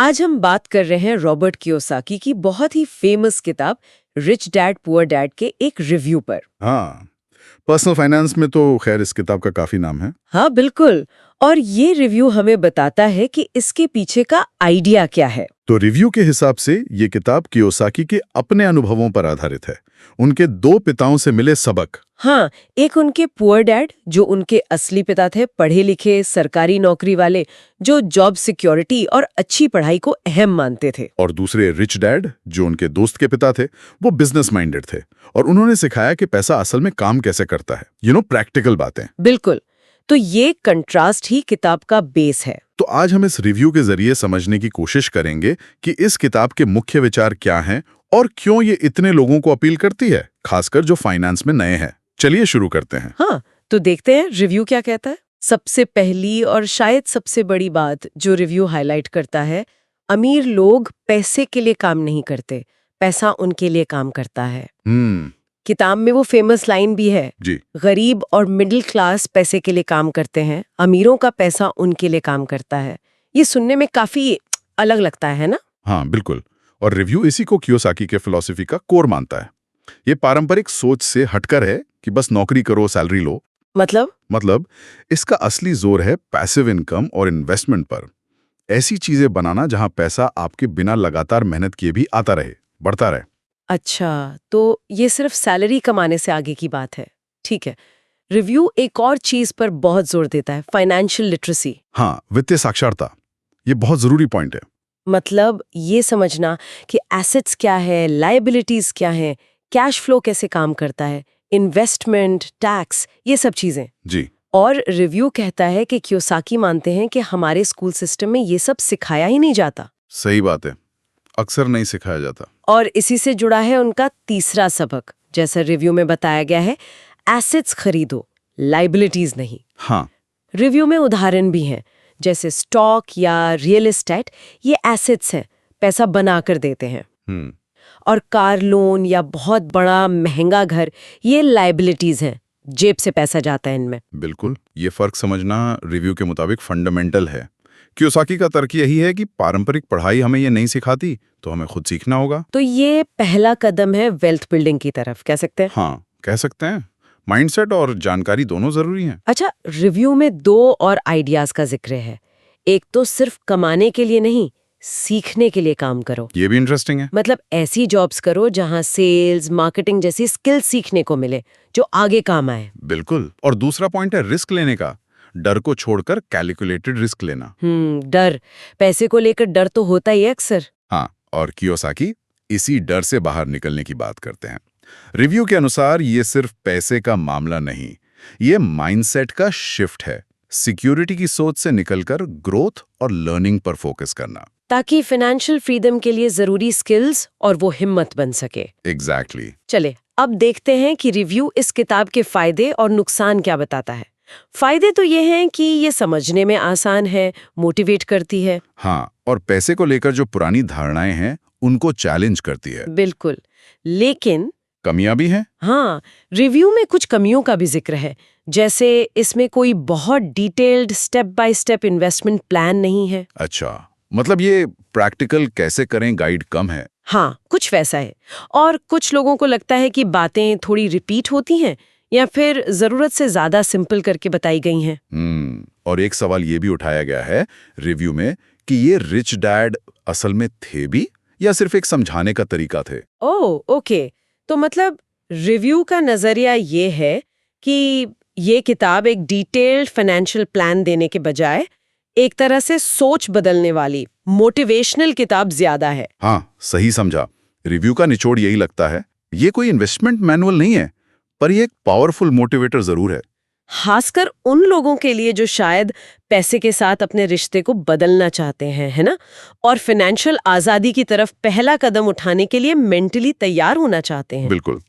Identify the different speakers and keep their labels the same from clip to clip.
Speaker 1: आज हम बात कर रहे हैं रॉबर्ट कियोसाकी की बहुत ही फेमस किताब रिच डैड पुअर डैड के एक रिव्यू पर।
Speaker 2: हाँ, पर्सनल फाइनेंस में तो खैर इस किताब का काफी नाम है।
Speaker 1: हाँ बिल्कुल। और ये रिव्यू हमें बताता है कि इसके पीछे का आइडिया क्या है।
Speaker 2: तो रिव्यू के हिसाब से ये किताब कियोसाकी के अपने अनुभवों पर आधारित है, उनके दो पिताओं से मिले सबक।
Speaker 1: हाँ, एक उनके पुअर डैड जो उनके असली पिता थे, पढ़े लिखे सरकारी नौकरी वाले जो जॉब सिक्योरिटी और अच्छी पढ़ाई को अहम मानते थे,
Speaker 2: और दूसरे रिच डैड जो उनके दोस्त के पिता थे, वो बिजनेस माइंडेड थे और उन्होंने सिखाया कि पैसा असल में काम कैसे करता है। प्रैक्टिकल बातें।
Speaker 1: बिल्कुल। तो ये कंट्रास्ट ही किताब का बेस है।
Speaker 2: तो आज हम इस रिव्यू के जरिए समझने की कोशिश करेंगे कि इस किताब के मुख्य विचार क्या हैं और क्यों ये इतने लोगों को अपील करती है, खासकर जो फाइनेंस में नए हैं। चलिए शुरू करते हैं।
Speaker 1: हाँ, तो देखते हैं रिव्यू क्या कहता है। सबसे पहली और शायद सबसे बड़ी बात जो रिव्यू हाईलाइट करता है, अमीर लोग पैसे के लिए काम नहीं करते, पैसा उनके लिए काम करता है। किताब में वो फेमस लाइन भी है
Speaker 2: जी।
Speaker 1: गरीब और मिडिल क्लास पैसे के लिए काम करते हैं, अमीरों का पैसा उनके लिए काम करता है। ये सुनने में काफी अलग लगता है ना?
Speaker 2: हाँ बिल्कुल। और रिव्यू इसी को कियोसाकी के फिलॉसफी का कोर मानता है। ये पारंपरिक सोच से हटकर है कि बस नौकरी करो, सैलरी लो। मतलब इसका असली जोर है पैसिव इनकम और इन्वेस्टमेंट पर। ऐसी चीजें बनाना जहां पैसा आपके बिना लगातार मेहनत किए भी आता रहे, बढ़ता रहे।
Speaker 1: अच्छा, तो ये सिर्फ सैलरी कमाने से आगे की बात है। ठीक है। रिव्यू एक और चीज पर बहुत जोर देता है, फाइनेंशियल लिटरेसी।
Speaker 2: हाँ, वित्तीय साक्षरता। ये बहुत जरूरी पॉइंट है।
Speaker 1: मतलब ये समझना कि एसेट्स क्या है, लायबिलिटीज क्या है, कैश फ्लो कैसे काम करता है, इन्वेस्टमेंट, टैक्स, ये सब चीजें।
Speaker 2: जी।
Speaker 1: और रिव्यू कहता है कि कियोसाकी मानते हैं कि हमारे स्कूल सिस्टम में ये सब सिखाया ही नहीं जाता।
Speaker 2: सही बात है, अक्सर नहीं सिखाया जाता।
Speaker 1: और इसी से जुड़ा है उनका तीसरा सबक, जैसा रिव्यू में बताया गया है, एसेट्स खरीदो, लायबिलिटीज नहीं।
Speaker 2: हाँ।
Speaker 1: रिव्यू में उदाहरण भी हैं, जैसे स्टॉक या रियल एस्टेट, ये एसेट्स हैं, पैसा बना कर देते हैं। और कार लोन या बहुत बड़ा महंगा घर, ये लायबिलिटीज हैं, जेब से पैसा जाता है इनमें।
Speaker 2: बिल्कुल, ये फर्क समझना रिव्यू के मुताबिक फंडामेंटल है। कियोसाकी का तर्क यही है कि पारंपरिक पढ़ाई हमें ये नहीं सिखाती, तो हमें खुद सीखना होगा।
Speaker 1: तो ये पहला कदम है वेल्थ बिल्डिंग की तरफ, कह सकते हैं।
Speaker 2: हाँ, कह सकते हैं। माइंडसेट और जानकारी दोनों जरूरी हैं।
Speaker 1: अच्छा, रिव्यू में दो और आइडियाज का जिक्र है। एक तो सिर्फ कमाने के लिए नहीं, सीखने के लिए काम करो।
Speaker 2: ये भी इंटरेस्टिंग है।
Speaker 1: मतलब ऐसी जॉब्स करो जहां सेल्स, मार्केटिंग जैसी स्किल सीखने को मिले जो आगे काम आए।
Speaker 2: बिल्कुल। और दूसरा पॉइंट है रिस्क लेने का। डर को छोड़कर कैलकुलेटेड रिस्क लेना।
Speaker 1: डर, पैसे को लेकर डर तो होता ही है अक्सर।
Speaker 2: हाँ, और कियोसाकी इसी डर से बाहर निकलने की बात करते हैं। रिव्यू के अनुसार ये सिर्फ पैसे का मामला नहीं, ये माइंडसेट का शिफ्ट है। सिक्योरिटी की सोच से निकलकर ग्रोथ और लर्निंग पर फोकस करना,
Speaker 1: ताकि फाइनेंशियल फ्रीडम के लिए जरूरी स्किल्स और वो हिम्मत बन सके।
Speaker 2: एग्जैक्टली।
Speaker 1: चले अब देखते हैं कि रिव्यू इस किताब के फायदे और नुकसान क्या बताता है। फायदे तो ये हैं कि ये समझने में आसान है, मोटिवेट करती है।
Speaker 2: हाँ, और पैसे को लेकर जो पुरानी धारणाएं हैं उनको चैलेंज करती है।
Speaker 1: बिल्कुल। लेकिन
Speaker 2: कमियां भी हैं।
Speaker 1: हाँ, रिव्यू में कुछ कमियों का भी जिक्र है, जैसे इसमें कोई बहुत detailed step by step investment plan नहीं है।
Speaker 2: अच्छा, मतलब ये प्रैक्टिकल कैसे करें गाइड कम है।
Speaker 1: हाँ, कुछ वैसा है। और कुछ लोगों को लगता है कि बातें थोड़ी रिपीट होती हैं या फिर जरूरत से ज्यादा सिंपल करके बताई गई हैं।
Speaker 2: और एक सवाल ये भी उठाया गया है रिव्यू में कि ये रिच डैड असल में थे भी या सिर्फ एक समझाने का तरीका थे।
Speaker 1: ओह, ओके। तो मतलब रिव्यू का नजरिया ये है कि ये किताब एक डिटेल्ड फाइनेंशियल प्लान देने के बजाय एक तरह से सोच बदलने वाली मोटिवेशनल किताब ज्यादा है।
Speaker 2: हाँ, सही समझा। रिव्यू का निचोड़ यही लगता है, ये कोई इन्वेस्टमेंट मैनुअल नहीं है, पर ये एक पावरफुल मोटिवेटर जरूर है।
Speaker 1: खासकर उन लोगों के लिए जो शायद पैसे के साथ अपने रिश्ते को बदलना चाहते हैं, है ना? और फाइनेंशियल आजादी की तरफ पहला कदम उठाने के लिए मेंटली तैयार होना चाहते हैं।
Speaker 2: बिल्कुल।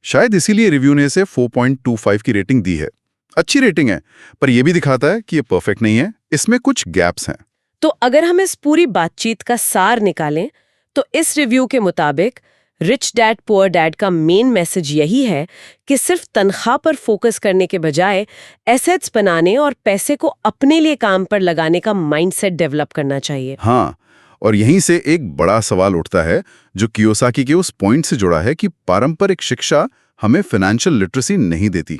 Speaker 2: शायद इसीलिए रिव्यू ने इसे 4.25 की रेटिंग दी है। अच्छी रेटिंग है, पर यह भी दिखाता है कि ये परफेक्ट नहीं है, इसमें कुछ गैप्स हैं।
Speaker 1: तो अगर हम इस पूरी बातचीत का सार निकालें, तो इस रिव्यू के मुताबिक रिच डैड पुअर डैड का मेन मैसेज यही है कि सिर्फ तनख्वाह पर फोकस करने के बजाय एसेट्स बनाने और पैसे को अपने लिए काम पर लगाने का माइंडसेट डेवलप करना चाहिए।
Speaker 2: हाँ, और यहीं से एक बड़ा सवाल उठता है जो कियोसाकी के उस पॉइंट से जुड़ा है कि पारंपरिक शिक्षा हमें फाइनेंशियल लिटरेसी नहीं देती।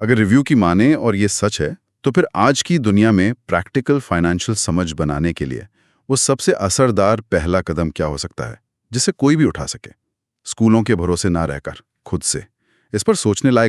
Speaker 2: अगर रिव्यू की माने और ये सच है, तो फिर आज की दुनिया में प्रैक्टिकल फाइनेंशियल समझ बनाने के लिए वो सबसे असरदार पहला कदम क्या हो सकता है, जिसे कोई भी उठा सके, स्कूलों के भरोसे ना रहकर खुद से? इस पर सोचने लायक